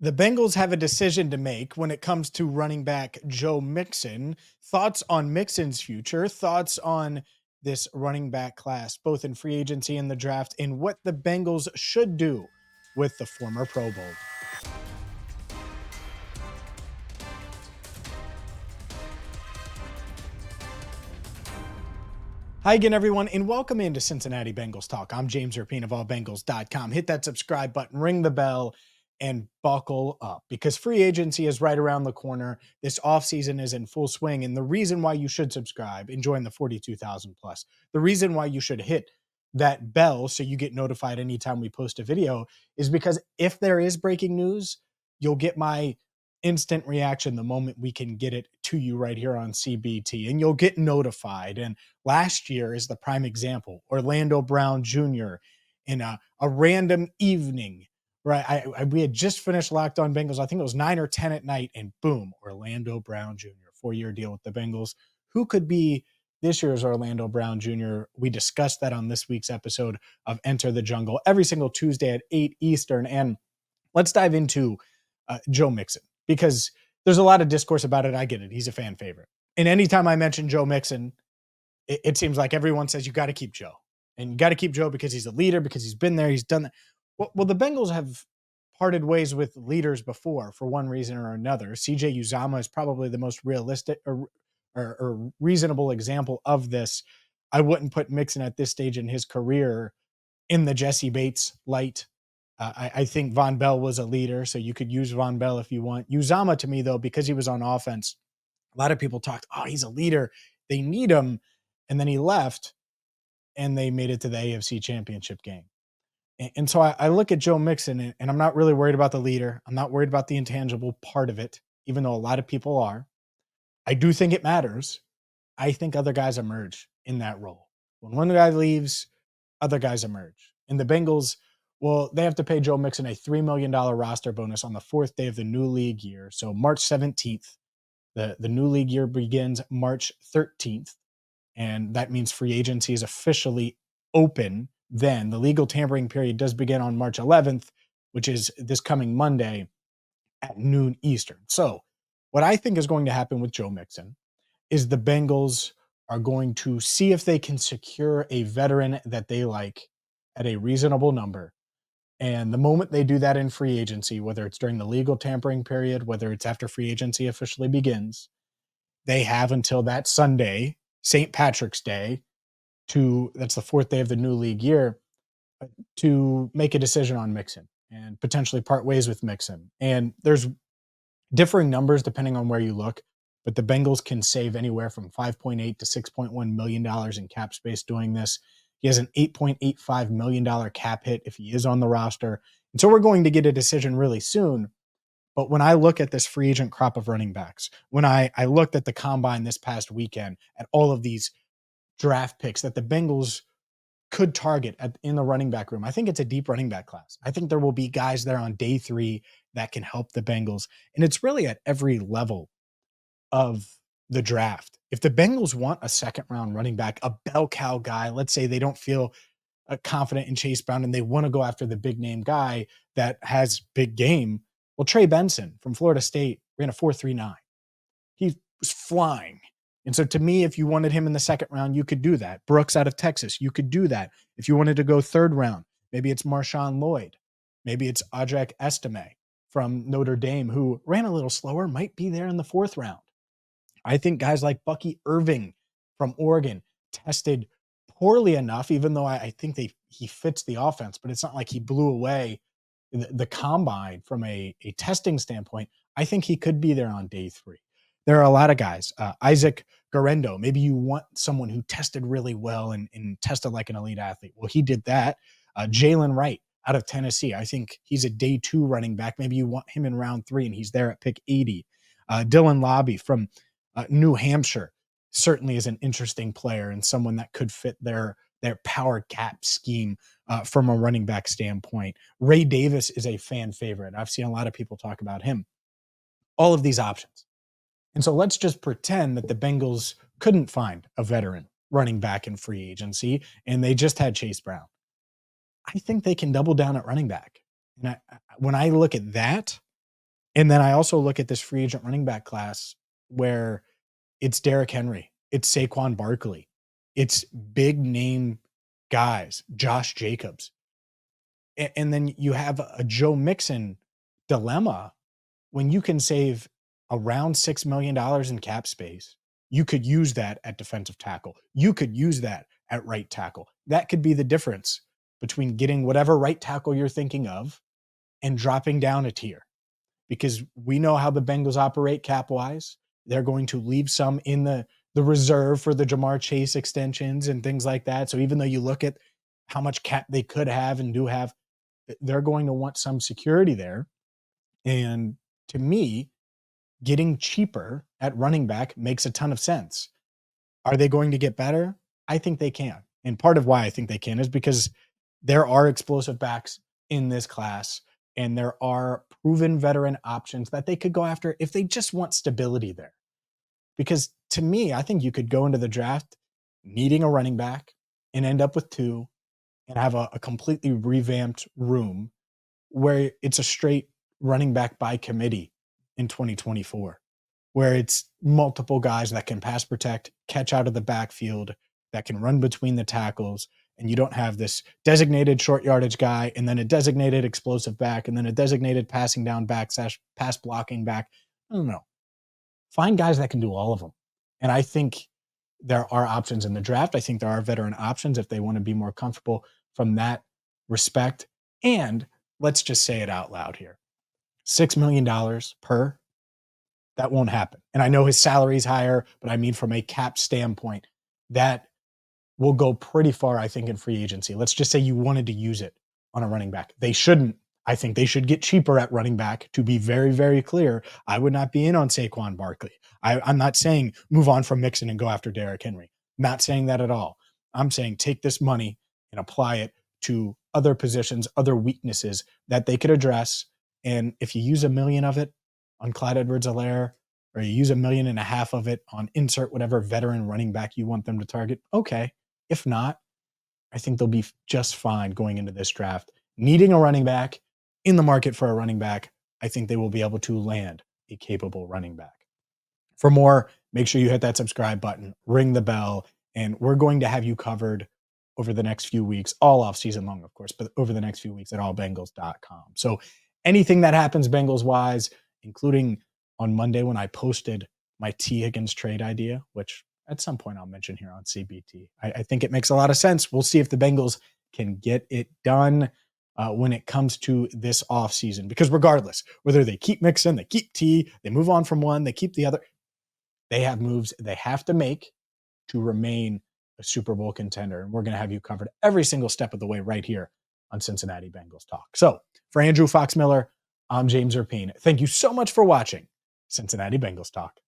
The Bengals have a decision to make when it comes to running back Joe Mixon. Thoughts on Mixon's future, thoughts on this running back class, both in free agency and the draft, and what the Bengals should do with the former Pro Bowler. Hi again, everyone, and welcome into Cincinnati Bengals Talk. I'm James Rapien of allbengals.com. Hit that subscribe button, ring the bell, and buckle up because free agency is right around the corner. This offseason is in full swing, and the reason why you should subscribe and join the 42,000 plus, the reason why you should hit that bell so you get notified anytime we post a video is because if there is breaking news, you'll get my instant reaction the moment we can get it to you right here on CBT, and you'll get notified. And last year is the prime example. Orlando Brown Jr. in a random evening, right? We had just finished Locked On Bengals. I think it was 9 or 10 at night, and boom, Orlando Brown Jr., 4-year deal with the Bengals. Who could be this year's Orlando Brown Jr.? We discussed that on this week's episode of Enter the Jungle every single Tuesday at 8 Eastern. And let's dive into Joe Mixon because there's a lot of discourse about it. I get it. He's a fan favorite. And anytime I mention Joe Mixon, it seems like everyone says you got to keep Joe. And you got to keep Joe because he's a leader, because he's been there, he's done that. Well, the Bengals have parted ways with leaders before for one reason or another. CJ Uzama is probably the most realistic or reasonable example of this. I wouldn't put Mixon at this stage in his career in the Jesse Bates light. I think Von Bell was a leader, so you could use Von Bell if you want. Uzama, to me, though, because he was on offense, a lot of people talked, oh, he's a leader. They need him. And then he left, and they made it to the AFC Championship game. And so I look at Joe Mixon, and I'm not really worried about the leader. I'm not worried about the intangible part of it, even though a lot of people are. I do think it matters. I think other guys emerge in that role. When one guy leaves, other guys emerge. And the Bengals, well, they have to pay Joe Mixon a $3 million roster bonus on the fourth day of the new league year. So March 17th, the new league year begins March 13th. And that means free agency is officially open then. The legal tampering period does begin on March 11th, which is this coming Monday at noon Eastern. So what I think is going to happen with Joe Mixon is the Bengals are going to see if they can secure a veteran that they like at a reasonable number. And the moment they do that in free agency, whether it's during the legal tampering period, whether it's after free agency officially begins, they have until that Sunday, St. Patrick's Day, that's the fourth day of the new league year, to make a decision on Mixon and potentially part ways with Mixon. And there's differing numbers depending on where you look, but the Bengals can save anywhere from $5.8 to $6.1 million in cap space doing this. He has an $8.85 million cap hit if he is on the roster. And so we're going to get a decision really soon. But when I look at this free agent crop of running backs, when I looked at the combine this past weekend, at all of these draft picks that the Bengals could target in the running back room, I think it's a deep running back class. I think there will be guys there on day 3 that can help the Bengals. And it's really at every level of the draft. If the Bengals want a second round running back, a bell cow guy, let's say they don't feel confident in Chase Brown and they want to go after the big name guy that has big game. Well, Trey Benson from Florida State ran a 4.39. He was flying. And so to me, if you wanted him in the second round, you could do that. Brooks out of Texas, you could do that. If you wanted to go third round, maybe it's Marshawn Lloyd. Maybe it's Audric Estime from Notre Dame, who ran a little slower, might be there in the fourth round. I think guys like Bucky Irving from Oregon tested poorly enough, even though I think he fits the offense, but it's not like he blew away the combine from a testing standpoint. I think he could be there on day 3. There are a lot of guys. Isaac Garendo, maybe you want someone who tested really well and tested like an elite athlete. Well, he did that. Jalen Wright out of Tennessee. I think he's a day 2 running back. Maybe you want him in round 3 and he's there at pick 80. Dylan Lobby from New Hampshire certainly is an interesting player and someone that could fit their power gap scheme from a running back standpoint. Ray Davis is a fan favorite. I've seen a lot of people talk about him. All of these options. And so let's just pretend that the Bengals couldn't find a veteran running back in free agency and they just had Chase Brown. I think they can double down at running back. And when I look at that, And then I also look at this free agent running back class where it's Derrick Henry, it's Saquon Barkley, it's big name guys, Josh Jacobs. And then you have a Joe Mixon dilemma when you can save around $6 million in cap space. You could use that at defensive tackle. You could use that at right tackle. That could be the difference between getting whatever right tackle you're thinking of and dropping down a tier, because we know how the Bengals operate cap wise. They're going to leave some in the reserve for the Jamar Chase extensions and things like that. So even though you look at how much cap they could have and do have, they're going to want some security there. And to me, getting cheaper at running back makes a ton of sense. Are they going to get better? I think they can. And part of why I think they can is because there are explosive backs in this class, and there are proven veteran options that they could go after if they just want stability there. Because to me, I think you could go into the draft needing a running back and end up with two and have a completely revamped room where it's a straight running back by committee in 2024, where it's multiple guys that can pass protect, catch out of the backfield, that can run between the tackles, and you don't have this designated short yardage guy and then a designated explosive back and then a designated passing down back / pass blocking back. I don't know. Find guys that can do all of them. And I think there are options in the draft. I think there are veteran options if they want to be more comfortable from that respect. And let's just say it out loud here. $6 million per, that won't happen. And I know his salary is higher, but I mean, from a cap standpoint, that will go pretty far, I think, in free agency. Let's just say you wanted to use it on a running back. They shouldn't. I think they should get cheaper at running back. To be very, very clear, I would not be in on Saquon Barkley. I'm not saying move on from Mixon and go after Derrick Henry. Not saying that at all. I'm saying take this money and apply it to other positions, other weaknesses that they could address. And if you use $1 million of it on Clyde Edwards-Helaire, or you use $1.5 million of it on insert whatever veteran running back you want them to target, okay. If not, I think they'll be just fine going into this draft. Needing a running back, in the market for a running back, I think they will be able to land a capable running back. For more, make sure you hit that subscribe button, ring the bell, and we're going to have you covered over the next few weeks, all off season long, of course, but over the next few weeks at allbengals.com. So anything that happens Bengals-wise, including on Monday when I posted my T. Higgins trade idea, which at some point I'll mention here on CBT. I think it makes a lot of sense. We'll see if the Bengals can get it done when it comes to this offseason. Because regardless, whether they keep Mixon, they keep T, they move on from one, they keep the other, they have moves they have to make to remain a Super Bowl contender. And we're going to have you covered every single step of the way right here on Cincinnati Bengals Talk. So for Andrew Fox Miller, I'm James Rapien. Thank you so much for watching Cincinnati Bengals Talk.